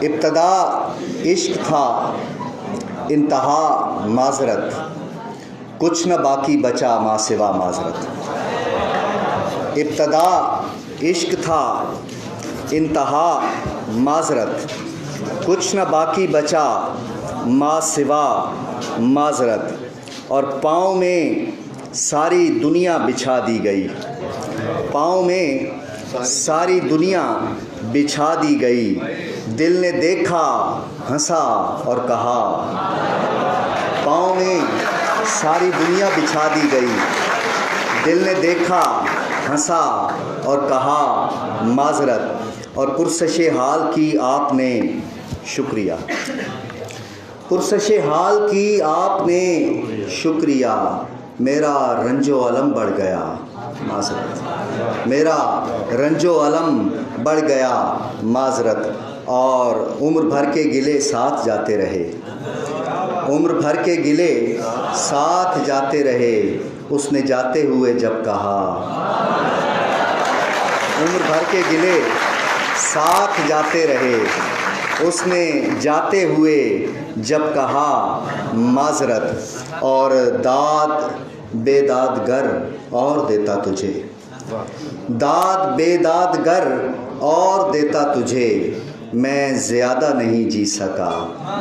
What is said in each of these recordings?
इब्तदा इश्क था, इंतहा माजरत, कुछ न बाकी बचा माँ सिवा माजरत। इब्तदा इश्क था, इंतहा माजरत, कुछ न बाकी बचा माँ सिवा माजरत। और पाँव में सारी दुनिया बिछा दी गई, पाँव में सारी दुनिया बिछा दी गई। दिल ने देखा, हंसा और कहा। पाँव में सारी दुनिया बिछा दी गई, दिल ने देखा, हंसा और कहा माजरत। और पुरसशे हाल की आपने शुक्रिया, पुरसशे हाल की आपने शुक्रिया। मेरा रंजो अलम बढ़ गया माजरत, मेरा रंजो अलम बढ़ गया माजरत। और उम्र भर के गिले साथ जाते रहे, उम्र भर के गिले साथ जाते रहे। उसने जाते हुए जब कहा, उम्र भर के गिले साथ जाते रहे। उसने जाते हुए जब कहा माजरत। और दाद बेदादगर और देता तुझे, दाद बेदादगर और देता तुझे। मैं ज़्यादा नहीं जी सका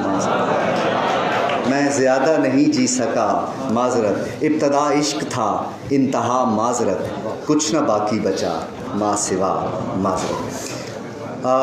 माजरत, मैं ज़्यादा नहीं जी सका माजरत। इब्तदा इश्क था, इंतहा माजरत, कुछ न बाकी बचा माँ सिवा माजरत।